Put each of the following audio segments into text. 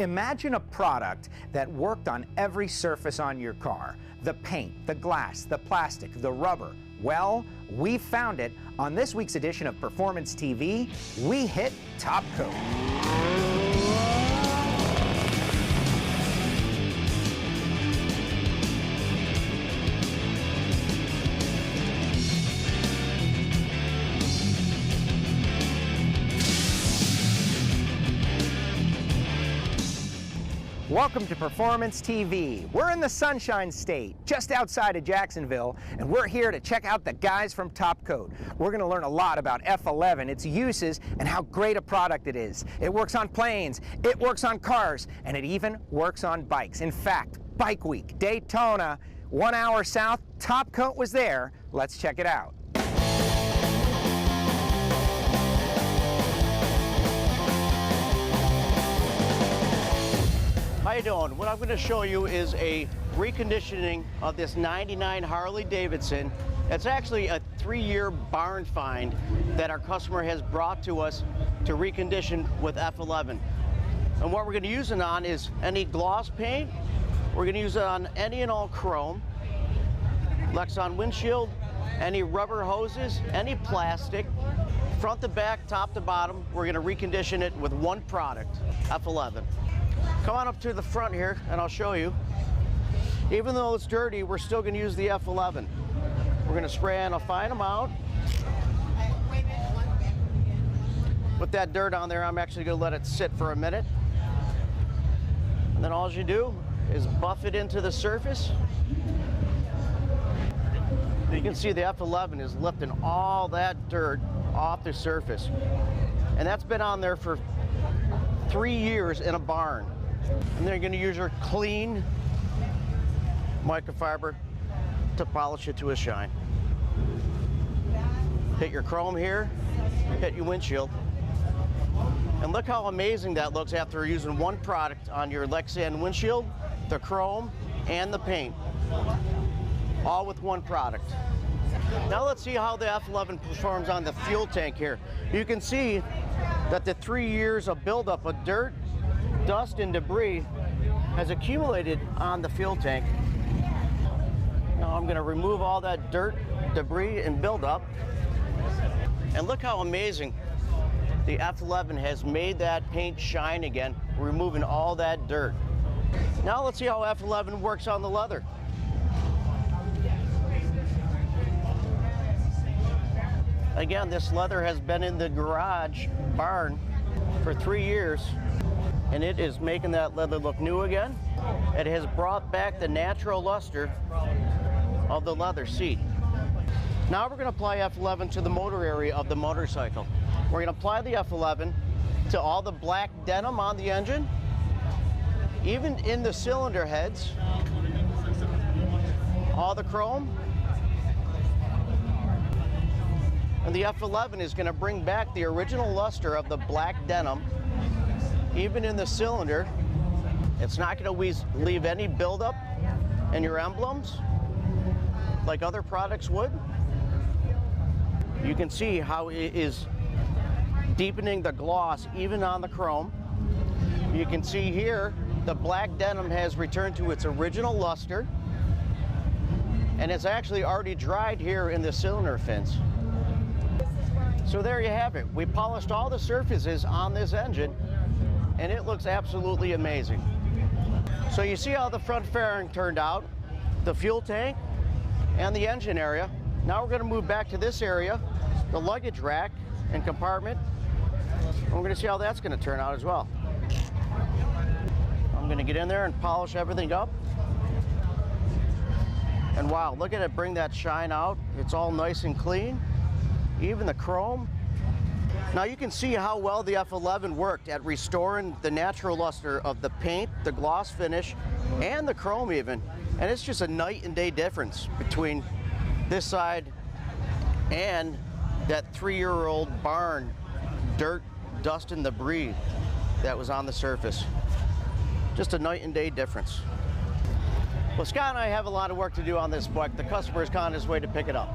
Imagine a product that worked on every surface on your car. The paint, the glass, the plastic, the rubber. Well, we found it. On this week's edition of Performance TV, we hit TopCoat. Welcome to Performance TV. We're in the Sunshine State, just outside of Jacksonville, and we're here to check out the guys from TopCoat. We're going to learn a lot about F11, its uses, and how great a product it is. It works on planes, it works on cars, and it even works on bikes. In fact, Bike Week, Daytona, 1 hour south, TopCoat was there. Let's check it out. How you doing? What I'm going to show you is a reconditioning of this 99 Harley Davidson. It's actually a 3-year barn find that our customer has brought to us to recondition with F11. And what we're going to use it on is any gloss paint. We're going to use it on any and all chrome, Lexan windshield, any rubber hoses, any plastic, front to back, top to bottom. We're going to recondition it with one product, F11. Come on up to the front here and I'll show you. Even though it's dirty, we're still going to use the F11. We're going to spray in a fine amount. With that dirt on there, I'm actually going to let it sit for a minute. And then all you do is buff it into the surface. You can see the F11 is lifting all that dirt off the surface. And that's been on there for 3 years in a barn. And then you're going to use your clean microfiber to polish it to a shine. Hit your chrome here, hit your windshield. And look how amazing that looks after using one product on your Lexan windshield, the chrome, and the paint. All with one product. Now let's see how the F11 performs on the fuel tank here. You can see that the 3 years of buildup of dirt, dust, and debris has accumulated on the fuel tank. Now I'm going to remove all that dirt, debris, and buildup. And look how amazing the F11 has made that paint shine again, removing all that dirt. Now let's see how F11 works on the leather. Again, this leather has been in the garage barn for 3 years, and it is making that leather look new again. It has brought back the natural luster of the leather seat. Now we're going to apply F11 to the motor area of the motorcycle. We're going to apply the F11 to all the black denim on the engine, even in the cylinder heads, all the chrome. And the F11 is going to bring back the original luster of the black denim, even in the cylinder. It's not going to leave any buildup in your emblems like other products would. You can see how it is deepening the gloss even on the chrome. You can see here the black denim has returned to its original luster, and it's actually already dried here in the cylinder fins. So there you have it. We polished all the surfaces on this engine, and it looks absolutely amazing. So you see how the front fairing turned out, the fuel tank, and the engine area. Now we're going to move back to this area, the luggage rack and compartment, and we're going to see how that's going to turn out as well. I'm going to get in there and polish everything up. And wow, look at it bring that shine out. It's all nice and clean. Even the chrome. Now you can see how well the F11 worked at restoring the natural luster of the paint, the gloss finish, and the chrome even. And it's just a night and day difference between this side and that 3-year-old barn dirt, dust, and debris that was on the surface. Just a night and day difference. Well, Scott and I have a lot of work to do on this bike. The customer is on his way to pick it up.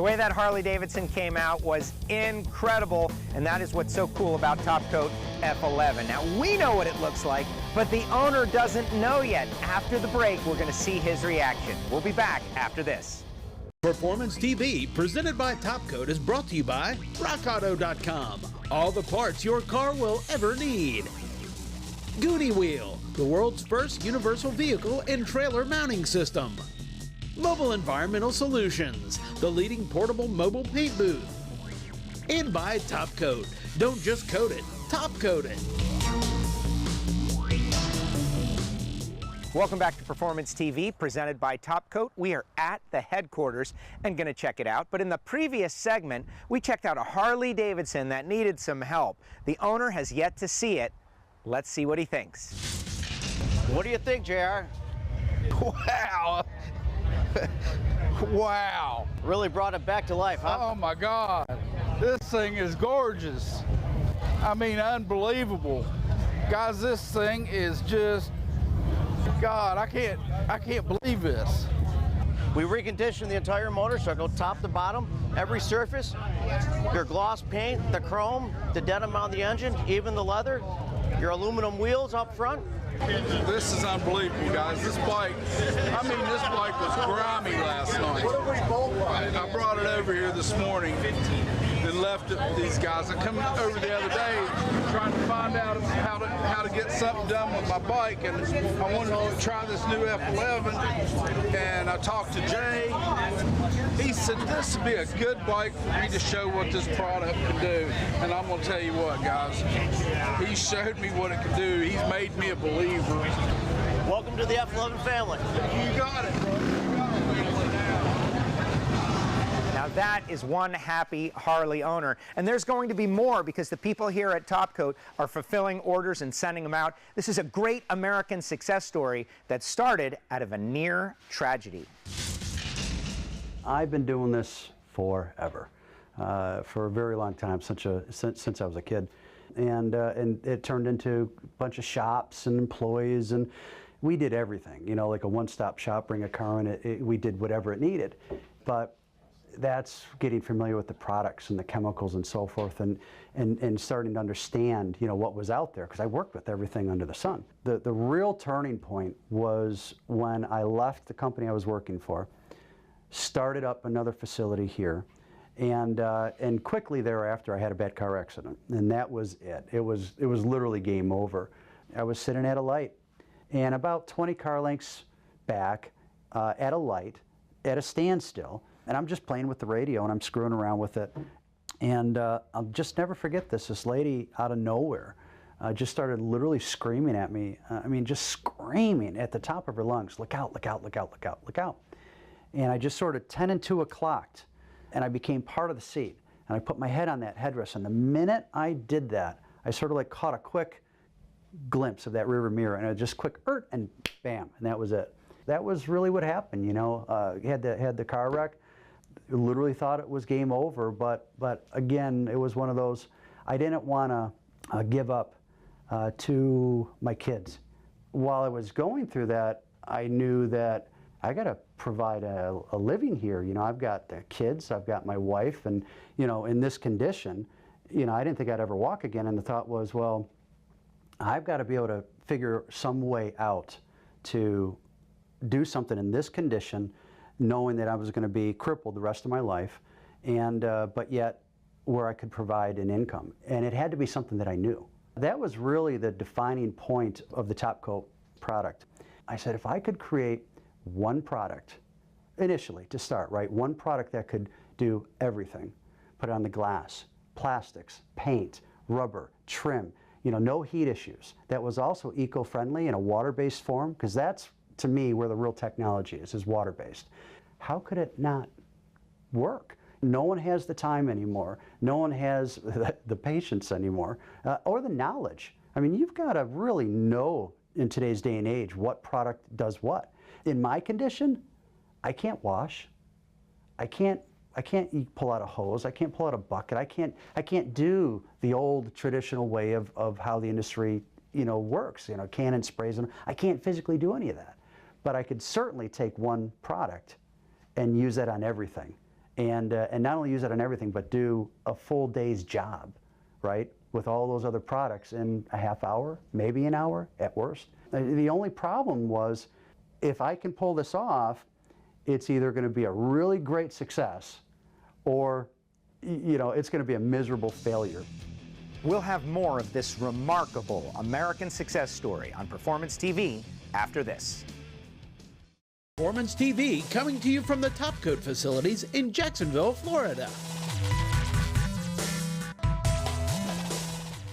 The way that Harley-Davidson came out was incredible, and that is what's so cool about TopCoat F11. Now, we know what it looks like, but the owner doesn't know yet. After the break, we're going to see his reaction. We'll be back after this. Performance TV, presented by TopCoat, is brought to you by RockAuto.com. All the parts your car will ever need. Goonie Wheel, the world's first universal vehicle and trailer mounting system. Mobile Environmental Solutions, the leading portable mobile paint booth. And by TopCoat. Don't just coat it, TopCoat it. Welcome back to Performance TV, presented by TopCoat. We are at the headquarters and going to check it out. But in the previous segment, we checked out a Harley-Davidson that needed some help. The owner has yet to see it. Let's see what he thinks. What do you think, JR? Wow. Wow. Really brought it back to life, huh? Oh my God. This thing is gorgeous. I mean, unbelievable. Guys, this thing is just, God, I can't believe this. We reconditioned the entire motorcycle, top to bottom, every surface, your gloss paint, the chrome, the denim on the engine, even the leather, your aluminum wheels up front. This is unbelievable, guys. This bike, I mean, this bike was grimy last night. I brought it over here this morning and left it with these guys. I come over the other day trying to find out how to get something done with my bike, and I wanted to try this new F11, and I talked to Jay. He said this would be a good bike for me to show what this product can do, and I'm going to tell you what, guys, he showed me what it can do. He's made me a believer. Welcome to the F11 family. You got it, bro. Now that is one happy Harley owner, and there's going to be more because the people here at TopCoat are fulfilling orders and sending them out. This is a great American success story that started out of a near tragedy. I've been doing this forever, for a very long time, since I was a kid. And it turned into a bunch of shops and employees, and we did everything, you know, like a one-stop shop, bring a car in, we did whatever it needed. But that's getting familiar with the products and the chemicals and so forth, and starting to understand, you know, what was out there, because I worked with everything under the sun. The real turning point was when I left the company I was working for, started up another facility here, and quickly thereafter I had a bad car accident, and that was it. It was literally game over. I was sitting at a light, and about 20 car lengths back, at a light, at a standstill, and I'm just playing with the radio and I'm screwing around with it, and I'll just never forget this. This lady out of nowhere just started literally screaming at me. I mean, just screaming at the top of her lungs, "Look out, look out, look out, look out, look out." And I just sort of 10 and 2 o'clocked, and I became part of the seat. And I put my head on that headrest, and the minute I did that, I sort of like caught a quick glimpse of that rear mirror, and it just quick, and bam, and that was it. That was really what happened, you know. Had the car wreck, literally thought it was game over, but again, it was one of those, I didn't want to give up to my kids. While I was going through that, I knew that I got to provide a living here. You know, I've got the kids, I've got my wife, and, you know, in this condition, you know, I didn't think I'd ever walk again, and the thought was, well, I've got to be able to figure some way out to do something in this condition, knowing that I was going to be crippled the rest of my life, and but yet where I could provide an income. And it had to be something that I knew. That was really the defining point of the TopCoat product. I said, if I could create one product, initially to start, right, one product that could do everything, put it on the glass, plastics, paint, rubber, trim, you know, no heat issues, that was also eco-friendly in a water-based form, because that's, to me, where the real technology is water-based. How could it not work? No one has the time anymore. No one has the patience anymore, or the knowledge. I mean, you've got to really know in today's day and age what product does what. In my condition, I can't wash. I can't pull out a hose. I can't pull out a bucket. I can't do the old traditional way of how the industry, you know, works. You know, Canon sprays them. I can't physically do any of that. But I could certainly take one product and use that on everything and not only use it on everything, but do a full day's job, right, with all those other products in a half hour, maybe an hour at worst. The only problem was, if I can pull this off, it's either going to be a really great success or, you know, it's going to be a miserable failure. We'll have more of this remarkable American success story on Performance TV after this. Performance TV coming to you from the TopCoat facilities in Jacksonville, Florida.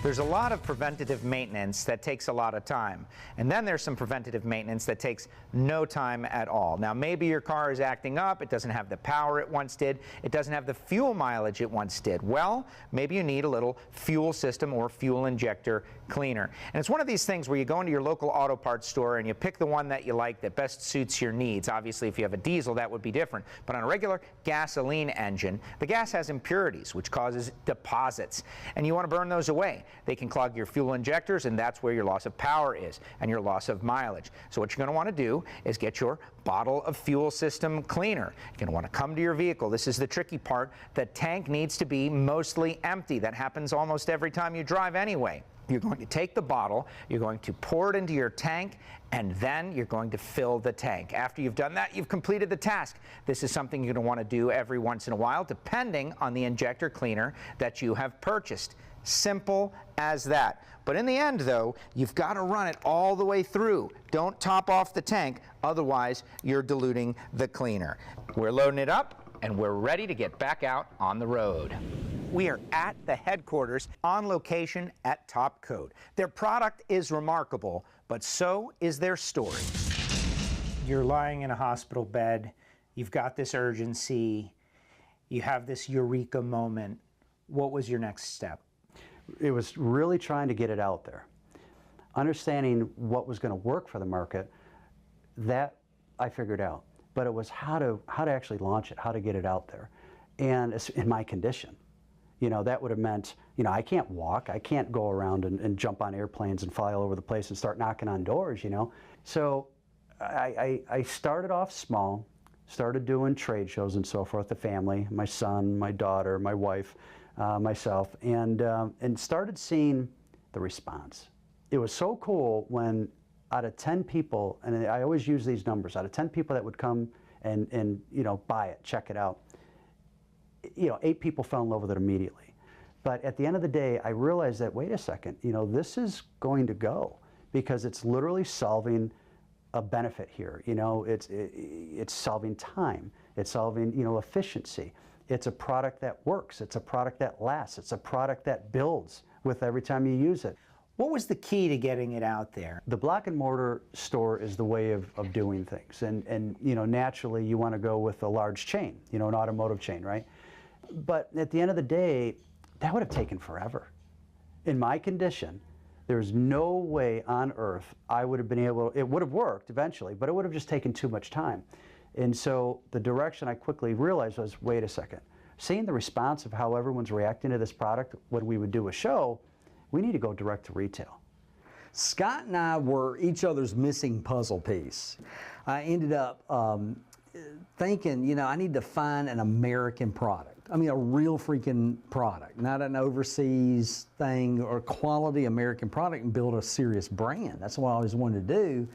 There's a lot of preventative maintenance that takes a lot of time. And then there's some preventative maintenance that takes no time at all. Now, maybe your car is acting up, it doesn't have the power it once did, it doesn't have the fuel mileage it once did. Well, maybe you need a little fuel system or fuel injector cleaner. And it's one of these things where you go into your local auto parts store and you pick the one that you like that best suits your needs. Obviously, if you have a diesel, that would be different. But on a regular gasoline engine, the gas has impurities, which causes deposits. And you want to burn those away. They can clog your fuel injectors, and that's where your loss of power is and your loss of mileage. So what you're going to want to do is get your bottle of fuel system cleaner. You're going to want to come to your vehicle. This is the tricky part. The tank needs to be mostly empty. That happens almost every time you drive anyway. You're going to take the bottle, you're going to pour it into your tank, and then you're going to fill the tank. After you've done that, you've completed the task. This is something you're going to want to do every once in a while, depending on the injector cleaner that you have purchased. Simple as that. But in the end, though, you've got to run it all the way through. Don't top off the tank, otherwise you're diluting the cleaner. We're loading it up, and we're ready to get back out on the road. We are at the headquarters on location at TopCoat. Their product is remarkable, but so is their story. You're lying in a hospital bed, you've got this urgency, you have this eureka moment. What was your next step? It was really trying to get it out there. Understanding what was going to work for the market, that I figured out. But it was how to actually launch it, how to get it out there. And it's in my condition. You know, that would have meant, you know, I can't walk, I can't go around and jump on airplanes and fly all over the place and start knocking on doors, you know. So I started off small, started doing trade shows and so forth, the family, my son, my daughter, my wife, myself, and started seeing the response. It was so cool when out of 10 people, and I always use these numbers, out of 10 people that would come and you know, buy it, check it out, you know, 8 people fell in love with it immediately. But at the end of the day, I realized that, wait a second, you know, this is going to go, because it's literally solving a benefit here. You know, it's solving time, it's solving, you know, efficiency. It's a product that works, it's a product that lasts, it's a product that builds with every time you use it. What was the key to getting it out there? The block and mortar store is the way of doing things. And you know, naturally you want to go with a large chain, you know, an automotive chain, right? But at the end of the day, that would have taken forever. In my condition, there's no way on earth I would have been able, it would have worked eventually, but it would have just taken too much time. And so the direction I quickly realized was, wait a second, seeing the response of how everyone's reacting to this product when we would do a show, we need to go direct to retail. Scott and I were each other's missing puzzle piece. I ended up thinking, you know, I need to find an American product. I mean, a real freaking product, not an overseas thing, or quality American product, and build a serious brand. That's what I always wanted to do.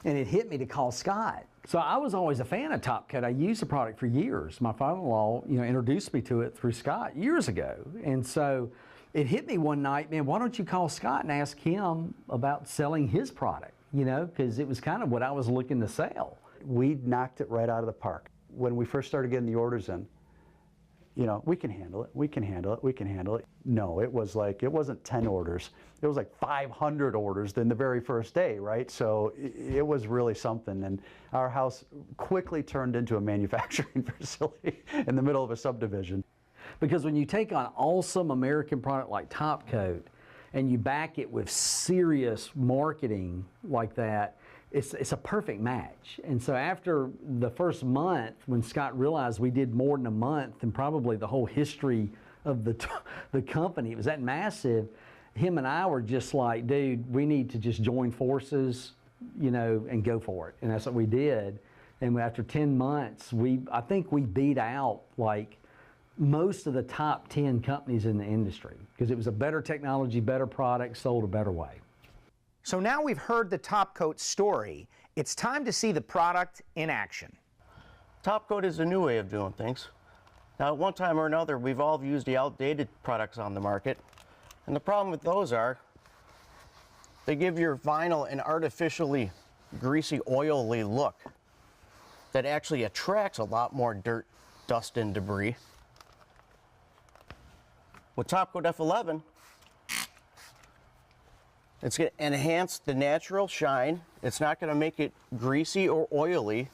And it hit me to call Scott. So I was always a fan of TopCoat. I used the product for years. My father-in-law, you know, introduced me to it through Scott years ago. And so it hit me one night, man, why don't you call Scott and ask him about selling his product, you know, because it was kind of what I was looking to sell. We knocked it right out of the park. When we first started getting the orders in, you know, we can handle it, we can handle it, we can handle it. No, it was like, it wasn't 10 orders. It was like 500 orders in the very first day, right? So it was really something. And our house quickly turned into a manufacturing facility in the middle of a subdivision. Because when you take an awesome American product like TopCoat and you back it with serious marketing like that, it's a perfect match. And so after the first month, when Scott realized we did more than a month and probably the whole history of the company, it was that massive, him and I were just like, dude, we need to just join forces, you know, and go for it. And that's what we did. And after 10 months, I think we beat out like most of the top 10 companies in the industry because it was a better technology, better product, sold a better way. So now we've heard the TopCoat story, it's time to see the product in action. TopCoat is a new way of doing things. Now, at one time or another, we've all used the outdated products on the market. And the problem with those are they give your vinyl an artificially greasy, oily look that actually attracts a lot more dirt, dust, and debris. With TopCoat F11, it's going to enhance the natural shine. It's not going to make it greasy or oily,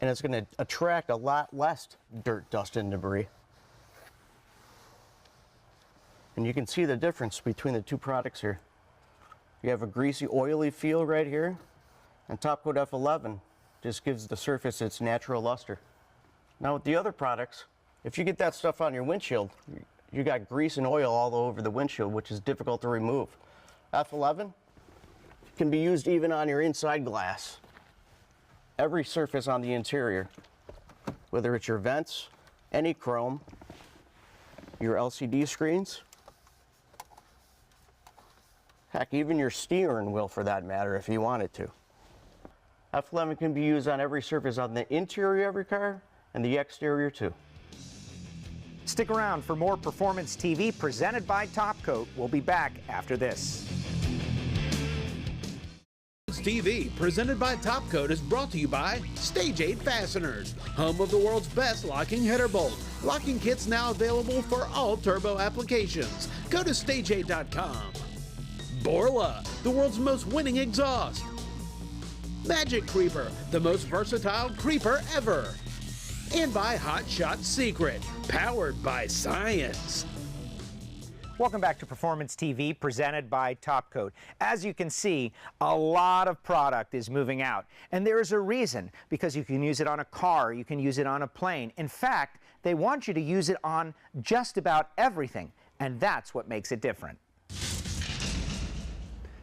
and it's going to attract a lot less dirt, dust, and debris. And you can see the difference between the two products here. You have a greasy, oily feel right here, and TopCoat F11 just gives the surface its natural luster. Now with the other products, if you get that stuff on your windshield, you got grease and oil all over the windshield, which is difficult to remove. F11 can be used even on your inside glass. Every surface on the interior, whether it's your vents, any chrome, your LCD screens, heck, even your steering wheel for that matter if you wanted to. F11 can be used on every surface on the interior of your car and the exterior too. Stick around for more Performance TV presented by TopCoat. We'll be back after this. TV, presented by TopCoat, is brought to you by Stage 8 Fasteners, home of the world's best locking header bolt. Locking kits now available for all turbo applications. Go to stage8.com. Borla, the world's most winning exhaust. Magic Creeper, the most versatile creeper ever. And by Hot Shot Secret, powered by science. Welcome back to Performance TV presented by TopCoat. As you can see, a lot of product is moving out. And there is a reason, because you can use it on a car, you can use it on a plane. In fact, they want you to use it on just about everything. And that's what makes it different.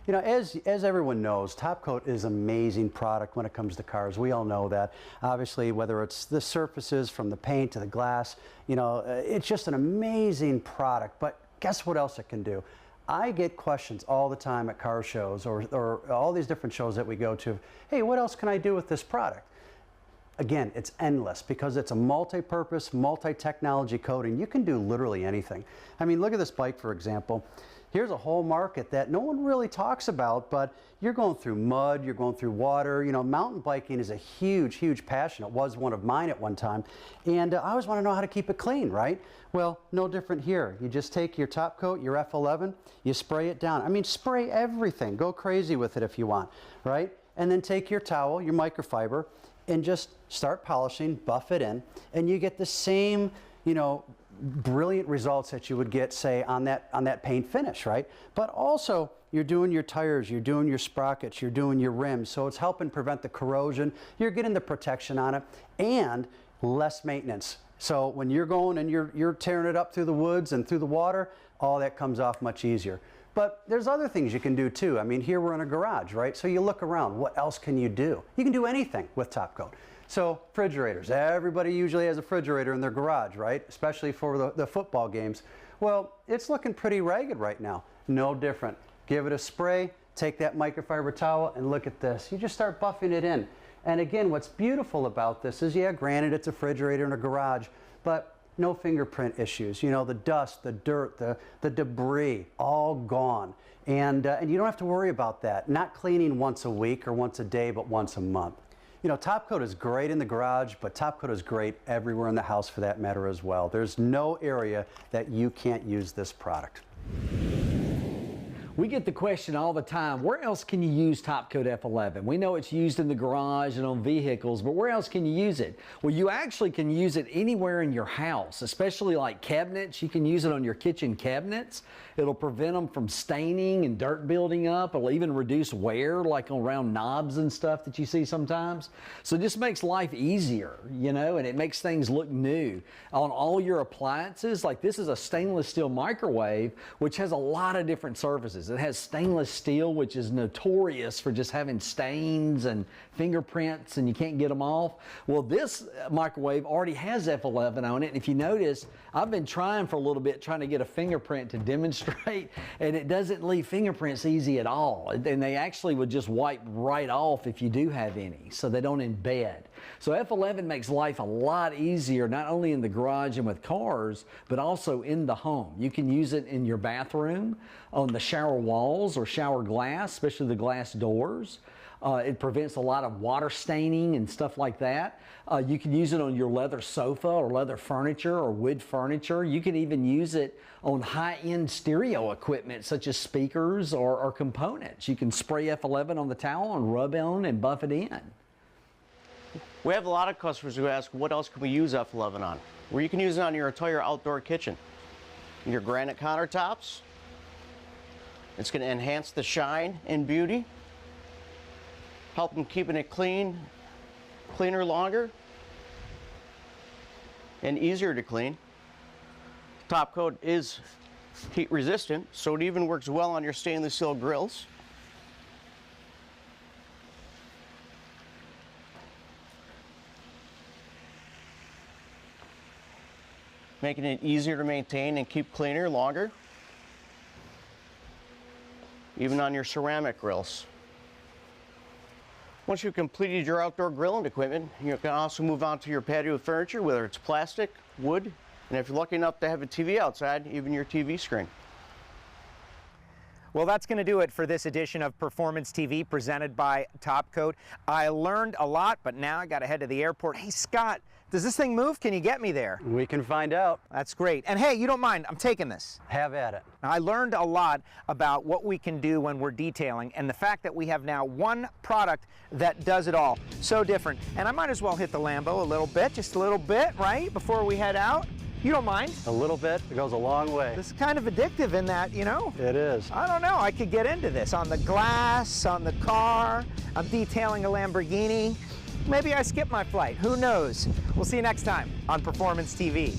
You know, as everyone knows, TopCoat is an amazing product when it comes to cars. We all know that. Obviously, whether it's the surfaces from the paint to the glass, you know, it's just an amazing product. But guess what else it can do? I get questions all the time at car shows or all these different shows that we go to. Hey, what else can I do with this product? Again, it's endless because it's a multi-purpose, multi-technology coating. You can do literally anything. I mean, look at this bike, for example. Here's a whole market that no one really talks about, but you're going through mud, you're going through water. You know, mountain biking is a huge, huge passion. It was one of mine at one time. And I always want to know how to keep it clean, right? Well, no different here. You just take your TopCoat, your F11, you spray it down. I mean, spray everything. Go crazy with it if you want, right? And then take your towel, your microfiber, and just start polishing, buff it in, and you get the same, you know, brilliant results that you would get, say, on that paint finish, right? But also, you're doing your tires, you're doing your sprockets, you're doing your rims, so it's helping prevent the corrosion, you're getting the protection on it, and less maintenance. So when you're going and you're tearing it up through the woods and through the water, all that comes off much easier. But there's other things you can do too. I mean, here we're in a garage, right? So you look around, what else can you do? You can do anything with TopCoat. So refrigerators, everybody usually has a refrigerator in their garage, right? Especially for the football games. Well, it's looking pretty ragged right now. No different. Give it a spray, take that microfiber towel, and look at this. You just start buffing it in. And again, what's beautiful about this is, yeah, granted it's a refrigerator in a garage, but no fingerprint issues. You know, the dust, the dirt, the debris, all gone. And you don't have to worry about that. Not cleaning once a week or once a day, but once a month. You know, TopCoat is great in the garage, but TopCoat is great everywhere in the house for that matter as well. There's no area that you can't use this product. We get the question all the time, where else can you use TopCoat F11? We know it's used in the garage and on vehicles, but where else can you use it? Well, you actually can use it anywhere in your house, especially like cabinets. You can use it on your kitchen cabinets. It'll prevent them from staining and dirt building up. It'll even reduce wear, like around knobs and stuff that you see sometimes. So it just makes life easier, you know, and it makes things look new. On all your appliances, like this is a stainless steel microwave, which has a lot of different surfaces. does. It has stainless steel, which is notorious for just having stains and fingerprints and you can't get them off. Well, this microwave already has F11 on it. And if you notice, I've been trying for a little bit, trying to get a fingerprint to demonstrate, and it doesn't leave fingerprints easy at all. And they actually would just wipe right off if you do have any, so they don't embed. So F11 makes life a lot easier, not only in the garage and with cars, but also in the home. You can use it in your bathroom, on the shower walls or shower glass, especially the glass doors. It prevents a lot of water staining and stuff like that. You can use it on your leather sofa or leather furniture or wood furniture. You can even use it on high-end stereo equipment such as speakers or components. You can spray F11 on the towel and rub it on and buff it in. We have a lot of customers who ask, what else can we use F11 on? Well, you can use it on your entire outdoor kitchen. Your granite countertops. It's going to enhance the shine and beauty. Help them keeping it cleaner longer, and easier to clean. TopCoat is heat resistant, so it even works well on your stainless steel grills. Making it easier to maintain and keep cleaner longer, even on your ceramic grills. Once you've completed your outdoor grilling equipment, you can also move on to your patio furniture, whether it's plastic, wood, and if you're lucky enough to have a TV outside, even your TV screen. Well, that's going to do it for this edition of Performance TV presented by TopCoat. I learned a lot, but now I got to head to the airport. Hey, Scott, does this thing move? Can you get me there? We can find out. That's great. And hey, you don't mind, I'm taking this. Have at it. Now, I learned a lot about what we can do when we're detailing and the fact that we have now one product that does it all. So different. And I might as well hit the Lambo a little bit, just a little bit, right, before we head out. You don't mind? A little bit, it goes a long way. This is kind of addictive in that, you know? It is. I don't know, I could get into this. On the glass, on the car, I'm detailing a Lamborghini. Maybe I skip my flight, who knows? We'll see you next time on Performance TV.